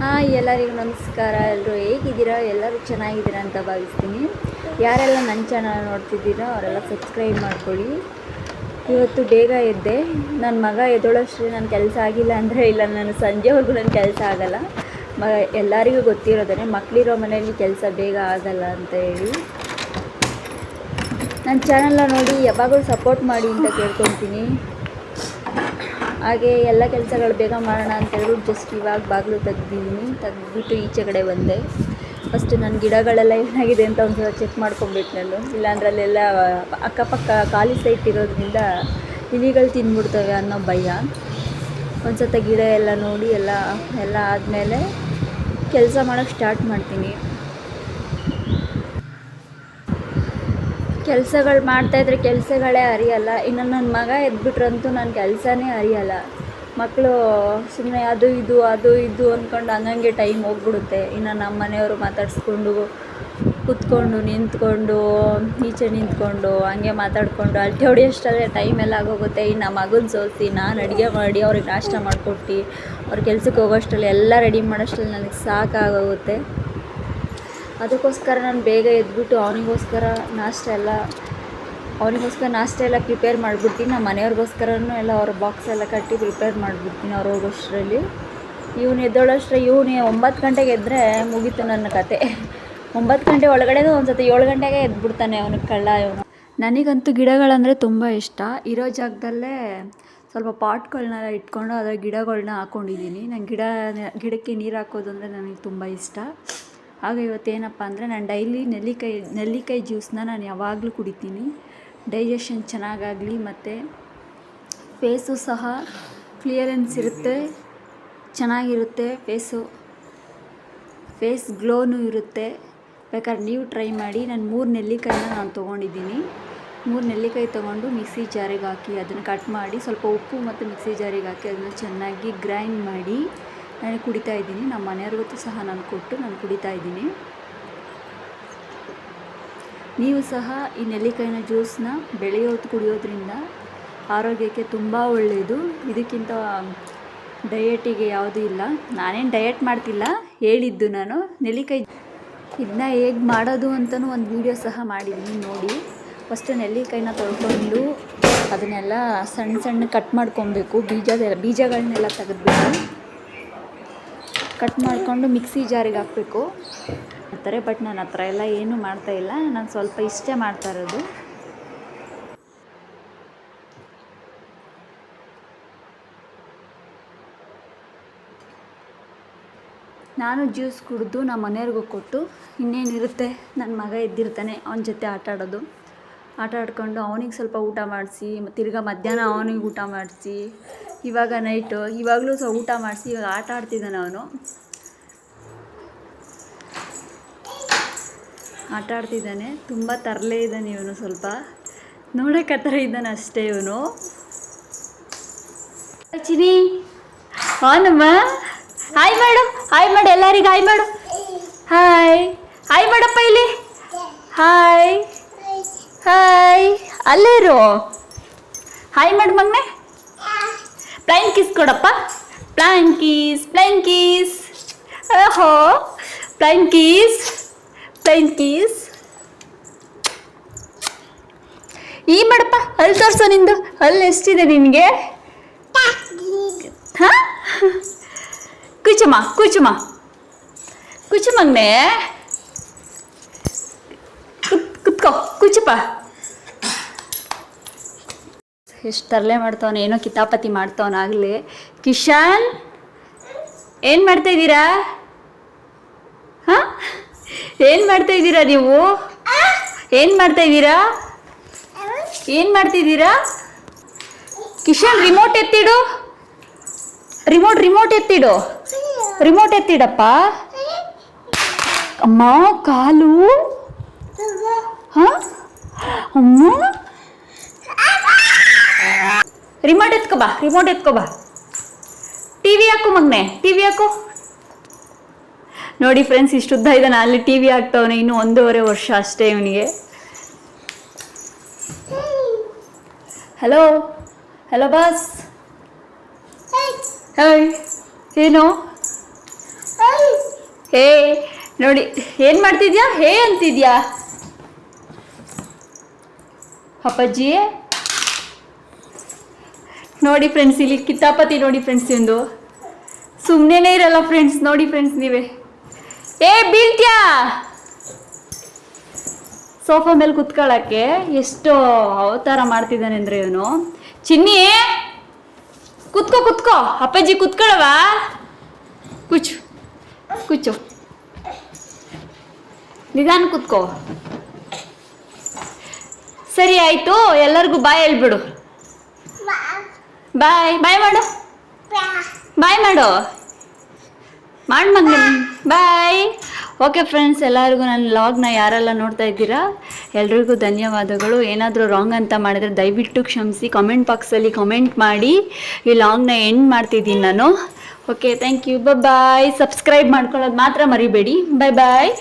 Hi, ಎಲ್ಲರಿಗೂ ನಮಸ್ಕಾರ. ಎಲ್ಲರೂ ಹೇಗಿದ್ದೀರಾ? ಎಲ್ಲರೂ ಚೆನ್ನಾಗಿದ್ದೀರಾ ಅಂತ ಭಾವಿಸ್ತೀನಿ. ಯಾರೆಲ್ಲ ನನ್ನ ಚಾನಲ್ ನೋಡ್ತಿದ್ದೀರೋ ಅವರೆಲ್ಲ ಸಬ್ಸ್ಕ್ರೈಬ್ ಮಾಡ್ಕೊಳ್ಳಿ. ಇವತ್ತು ಬೇಗ ಎದ್ದೆ. ನನ್ನ ಮಗ ಎದ್ದೋಳಷ್ಟೇ ನನ್ನ ಕೆಲಸ ಆಗಿಲ್ಲ ಅಂದರೆ ಇಲ್ಲ, ನಾನು ಸಂಜೆವರೆಗೂ ನನ್ನ ಕೆಲಸ ಆಗಲ್ಲ. ಎಲ್ಲರಿಗೂ ಗೊತ್ತಿರೋದೇ, ಮಕ್ಕಳಿರೋ ಮನೆಯಲ್ಲಿ ಕೆಲಸ ಬೇಗ ಆಗಲ್ಲ ಅಂತ ಹೇಳಿ. ನನ್ನ ಚಾನಲ್ನ ನೋಡಿ ಯಾವಾಗಲೂ ಸಪೋರ್ಟ್ ಮಾಡಿ ಅಂತ ಕೇಳ್ಕೊತೀನಿ. ಹಾಗೆ ಎಲ್ಲ ಕೆಲಸಗಳು ಬೇಗ ಮಾಡೋಣ ಅಂತ ಹೇಳ್ಬಿಟ್ಟು ಜಸ್ಟ್ ಇವಾಗ ಬಾಗಿಲು ತೆಗೆದ್ಬಿಟ್ಟು ಈಚೆ ಕಡೆ ಬಂದೆ. ಫಸ್ಟ್ ನನ್ನ ಗಿಡಗಳೆಲ್ಲ ಏನಾಗಿದೆ ಅಂತ ಒಂದು ಸಲ ಚೆಕ್ ಮಾಡ್ಕೊಬೇಕು ನಾನು. ಇಲ್ಲಾಂದ್ರೆ ಅಲ್ಲೆಲ್ಲ ಅಕ್ಕಪಕ್ಕ ಖಾಲಿ ಸೈಟ್ ಇರೋದ್ರಿಂದ ಇಲಿಗಳು ತಿಂದ್ಬಿಡ್ತವೆ ಅನ್ನೋ ಭಯ. ಒಂದು ಸತ ಗಿಡ ಎಲ್ಲ ನೋಡಿ ಎಲ್ಲ ಆದಮೇಲೆ ಕೆಲಸ ಮಾಡೋಕ್ಕೆ ಸ್ಟಾರ್ಟ್ ಮಾಡ್ತೀನಿ. ಕೆಲಸಗಳು ಮಾಡ್ತಾಯಿದ್ರೆ ಕೆಲಸಗಳೇ ಅರಿಯಲ್ಲ. ಇನ್ನು ನನ್ನ ಮಗ ಎದ್ಬಿಟ್ರಂತೂ ನನ್ನ ಕೆಲಸನೇ ಅರಿಯಲ್ಲ. ಮಕ್ಕಳು ಸುಮ್ಮನೆ ಅದು ಇದು ಅಂದ್ಕೊಂಡು ಹಂಗಂಗೆ ಟೈಮ್ ಹೋಗ್ಬಿಡುತ್ತೆ. ಇನ್ನು ನಮ್ಮ ಮನೆಯವರು ಮಾತಾಡಿಸ್ಕೊಂಡು ಕೂತ್ಕೊಂಡು ನಿಂತ್ಕೊಂಡು ಈಚೆ ನಿಂತ್ಕೊಂಡು ಹಂಗೆ ಮಾತಾಡಿಕೊಂಡು ಅಲ್ಟೆ ಹೊಡಿಯೋಷ್ಟಲ್ಲೇ ಟೈಮೆಲ್ಲ ಆಗೋಗುತ್ತೆ. ಇನ್ನು ನಮ್ಮ ಮಗನ ಸೋಸಿ ನಾನು ಅಡುಗೆ ಮಾಡಿ ಅವ್ರಿಗೆ ನಾಷ್ಟ ಮಾಡಿಕೊಟ್ಟು ಅವ್ರ ಕೆಲ್ಸಕ್ಕೆ ಹೋಗೋಷ್ಟರಲ್ಲಿ ಎಲ್ಲ ರೆಡಿ ಮಾಡೋಷ್ಟರಲ್ಲಿ ನನಗೆ ಸಾಕಾಗೋಗುತ್ತೆ. ಅದಕ್ಕೋಸ್ಕರ ನಾನು ಬೇಗ ಎದ್ಬಿಟ್ಟು ಅವನಿಗೋಸ್ಕರ ನಾಷ್ಟ ಎಲ್ಲ ಪ್ರಿಪೇರ್ ಮಾಡಿಬಿಡ್ತೀನಿ. ನಮ್ಮ ಮನೆಯವ್ರಿಗೋಸ್ಕರನೂ ಎಲ್ಲ ಅವ್ರ ಬಾಕ್ಸ್ ಎಲ್ಲ ಕಟ್ಟಿ ಪ್ರಿಪೇರ್ ಮಾಡಿಬಿಡ್ತೀನಿ ಅವ್ರು ಹೋಗೋಷ್ಟರಲ್ಲಿ. ಇವನು ಎದ್ದೋಳಷ್ಟರಲ್ಲಿ ಇವನು 9 ಗಂಟೆಗೆ ಎದ್ದರೆ ಮುಗೀತು ನನ್ನ ಕತೆ. 9 ಗಂಟೆ ಒಳಗಡೆನೂ ಒಂದು ಸತಿ 7 ಗಂಟೆಗೆ ಎದ್ಬಿಡ್ತಾನೆ ಅವನು ಕಳ್ಳ ಇವನು. ನನಗಂತೂ ಗಿಡಗಳಂದರೆ ತುಂಬ ಇಷ್ಟ. ಇರೋ ಜಾಗದಲ್ಲೇ ಸ್ವಲ್ಪ ಪಾಟ್ಗಳನ್ನೆಲ್ಲ ಇಟ್ಕೊಂಡು ಅದರ ಗಿಡಗಳನ್ನ ಹಾಕ್ಕೊಂಡಿದ್ದೀನಿ. ನಾನು ಗಿಡಕ್ಕೆ ನೀರು ಹಾಕೋದು ಅಂದರೆ ನನಗೆ ತುಂಬ ಇಷ್ಟ. ಆಗ ಇವತ್ತೇನಪ್ಪ ಅಂದರೆ ನಾನು ಡೈಲಿ ನೆಲ್ಲಿಕಾಯಿ ಜ್ಯೂಸನ್ನ ನಾನು ಯಾವಾಗಲೂ ಕುಡಿತೀನಿ. ಡೈಜೆಷನ್ ಚೆನ್ನಾಗಾಗಲಿ ಮತ್ತು ಫೇಸು ಸಹ ಕ್ಲಿಯರೆನ್ಸ್ ಇರುತ್ತೆ, ಚೆನ್ನಾಗಿರುತ್ತೆ. ಫೇಸ್ ಗ್ಲೋನೂ ಇರುತ್ತೆ. ಬೇಕಾದ್ರೆ ನೀವು ಟ್ರೈ ಮಾಡಿ. ನಾನು 3 ನೆಲ್ಲಿಕಾಯಿನ ನಾನು ತೊಗೊಂಡಿದ್ದೀನಿ. 3 ನೆಲ್ಲಿಕಾಯಿ ತೊಗೊಂಡು ಮಿಕ್ಸಿ ಜಾರಿಗೆ ಹಾಕಿ ಅದನ್ನು ಕಟ್ ಮಾಡಿ ಸ್ವಲ್ಪ ಉಪ್ಪು ಮತ್ತು ಮಿಕ್ಸಿ ಜಾರಿಗೆ ಹಾಕಿ ಅದನ್ನು ಚೆನ್ನಾಗಿ ಗ್ರೈಂಡ್ ಮಾಡಿ ನಾನು ಕುಡಿತಾ ಇದ್ದೀನಿ. ನಮ್ಮ ಮನೆಯವ್ರಿಗೂ ಸಹ ನಾನು ಕುಡಿತಾ ಇದ್ದೀನಿ. ನೀವು ಸಹ ಈ ನೆಲ್ಲಿಕಾಯಿನ ಜ್ಯೂಸನ್ನ ಬೆಳಗ್ಗೆ ಹೊತ್ತು ಕುಡಿಯೋದ್ರಿಂದ ಆರೋಗ್ಯಕ್ಕೆ ತುಂಬ ಒಳ್ಳೆಯದು. ಇದಕ್ಕಿಂತ ಡಯಟಿಗೆ ಯಾವುದೂ ಇಲ್ಲ. ನಾನೇನು ಡಯಟ್ ಮಾಡ್ತಿಲ್ಲ, ಹೇಳಿದ್ದು ನಾನು. ನೆಲ್ಲಿಕಾಯಿ ಇದನ್ನ ಹೇಗೆ ಮಾಡೋದು ಅಂತಲೂ ಒಂದು ವೀಡಿಯೋ ಸಹ ಮಾಡಿದ್ದೀನಿ, ನೋಡಿ. ಫಸ್ಟು ನೆಲ್ಲಿಕಾಯಿನ ತೊಳ್ಕೊಂಡು ಅದನ್ನೆಲ್ಲ ಸಣ್ಣ ಕಟ್ ಮಾಡ್ಕೊಬೇಕು. ಬೀಜಗಳನ್ನೆಲ್ಲ ತೆಗೆದ್ಬಿಟ್ಟು ಕಟ್ ಮಾಡಿಕೊಂಡು ಮಿಕ್ಸಿ ಜಾರಿಗೆ ಹಾಕಬೇಕು ಅಂತಾರೆ. ಬಟ್ ನಾನು ಆ ಥರ ಎಲ್ಲ ಏನೂ ಮಾಡ್ತಾಯಿಲ್ಲ. ನಾನು ಸ್ವಲ್ಪ ಇಷ್ಟೇ ಮಾಡ್ತಾ ಇರೋದು. ನಾನು ಜ್ಯೂಸ್ ಕುಡಿದು ನಮ್ಮ ಮನೆಯವ್ರಿಗೂ ಕೊಟ್ಟು ಇನ್ನೇನಿರುತ್ತೆ, ನನ್ನ ಮಗ ಎದ್ದಿರ್ತಾನೆ, ಅವನ ಜೊತೆ ಆಟ ಆಡ್ಕೊಂಡು ಅವನಿಗೆ ಸ್ವಲ್ಪ ಊಟ ಮಾಡಿಸಿ ತಿರ್ಗಾ ಮಧ್ಯಾಹ್ನ ಅವನಿಗೆ ಊಟ ಮಾಡಿಸಿ ಇವಾಗ ನೈಟು ಇವಾಗಲೂ ಸಹ ಊಟ ಮಾಡಿಸಿ ಇವಾಗ ಆಟ ಆಡ್ತಿದ್ದಾನೆ. ಅವನು ಆಟ ಆಡ್ತಿದ್ದಾನೆ. ತುಂಬ ತರಲೆ ಇದ್ದಾನೆ ಇವನು. ಸ್ವಲ್ಪ ನೋಡೋಕೆ ಆ ಥರ ಇದ್ದಾನೆ ಅಷ್ಟೇ ಇವನು. ಚಿನಿ ಹಾನಮ್ಮ, ಹಾಯ್ ಮಾಡು ಎಲ್ಲರಿಗೂ ಹಾಯ್ ಮಾಡು. ಹಾಯ್ ಮಾಡಪ್ಪ ಇಲ್ಲಿ. ಹಾಯ್ ಅಲ್ಲೇರು. ಹಾಯ್ ಮಾಡು ಮಗನೆ. ಫ್ಲೈಂಗ್ ಕಿಸ್ ಕೊಡಪ್ಪ. Flying keys. ಓಹೋ, ಫ್ಲೈಂಗ್ ಕೀಸ್. ಈ ಮಾಡಪ್ಪ. ಅಲ್ಲಿ ತೋರಿಸೋ ನಿಂದು ಅಲ್ಲಿ ಎಷ್ಟಿದೆ ನಿನಗೆ? ಹಾಂ, ಕುಚು ಮಗನೆ. ಕುತ್ಕೋ, ಕುಚಪ್ಪ. ಎಷ್ಟು ತರಲೆ ಮಾಡ್ತಾವನೆ, ಏನೋ ಕಿತಾಪತಿ ಮಾಡ್ತಾವನಾಗಲೇ. ಕಿಶನ್, ಏನು ಮಾಡ್ತಾಯಿದ್ದೀರಾ? ಹಾಂ, ಏನು ಮಾಡ್ತಾಯಿದ್ದೀರಾ ನೀವು? ಏನು ಮಾಡ್ತಾಯಿದ್ದೀರಾ? ಕಿಶನ್, ರಿಮೋಟ್ ಎತ್ತಿಡಪ್ಪ. ಅಮ್ಮ ಕಾಲು. ಹಾಂ ಅಮ್ಮ, ರಿಮೋಟ್ ಎತ್ಕೋ ಬಾ. ಟಿವಿ ಹಾಕು ಮಗನೆ, ಟಿವಿ ಹಾಕು. ನೋಡಿ ಫ್ರೆಂಡ್ಸ್, ಇಷ್ಟುದ್ದ ಇದ್ದಾನೆ, ಅಲ್ಲಿ ಟಿವಿ ಹಾಕ್ತವನೆ. ಇನ್ನೂ 1.5 ವರ್ಷ ಅಷ್ಟೇ ಇವನಿಗೆ. Hello boss. ಹಾಯ್, ಏನು ಹೇ ನೋಡಿ ಏನು ಮಾಡ್ತಿದ್ಯಾ? ಹೇ ಅಂತಿದ್ಯಾ ಅಪ್ಪಾಜಿ? ನೋಡಿ ಫ್ರೆಂಡ್ಸ್, ಇಲ್ಲಿ ಕಿತಾಪತಿ ನೋಡಿ ಫ್ರೆಂಡ್ಸ್, ಎಂದು ಸುಮ್ಮನೆ ಇರಲ್ಲ ಫ್ರೆಂಡ್ಸ್. ನೋಡಿ ಫ್ರೆಂಡ್ಸ್ ನೀವೇ, ಬೀಳ್ತ್ಯಾ? ಸೋಫಾ ಮೇಲೆ ಕುತ್ಕೊಳ್ಳೋಕ್ಕೆ ಎಷ್ಟು ಅವತಾರ ಮಾಡ್ತಿದ್ದಾನೆ ಅಂದರೆ ಇವನು. ಚಿನ್ನಿ ಕುತ್ಕೋ, ಅಪ್ಪಾಜಿ ಕುತ್ಕೊಳ್ಳವಾ? ಕೂಚು ನಿಧಾನ ಕುತ್ಕೋ. ಸರಿ ಆಯಿತು, ಎಲ್ಲರಿಗೂ ಬಾಯ್ ಹೇಳ್ಬಿಡು. ಬಾಯ್ ಮಾಡು, ಮಾಡಿ ಮಗನ ಬಾಯ್. ಓಕೆ ಫ್ರೆಂಡ್ಸ್, ಎಲ್ಲರಿಗೂ ನನ್ನ ಲಾಗ್ನ ಯಾರೆಲ್ಲ ನೋಡ್ತಾ ಇದ್ದೀರಾ ಎಲ್ರಿಗೂ ಧನ್ಯವಾದಗಳು. ಏನಾದರೂ ರಾಂಗ್ ಅಂತ ಮಾಡಿದರೆ ದಯವಿಟ್ಟು ಕ್ಷಮಿಸಿ. ಕಾಮೆಂಟ್ ಬಾಕ್ಸಲ್ಲಿ ಕಾಮೆಂಟ್ ಮಾಡಿ. ಈ ಲಾಗ್ನ ಎಂಡ್ ಮಾಡ್ತಿದ್ದೀನಿ ನಾನು. Okay, thank you, bye. Subscribe ಮಾಡ್ಕೊಳ್ಳೋದು ಮಾತ್ರ ಮರಿಬೇಡಿ. ಬಾಯ್.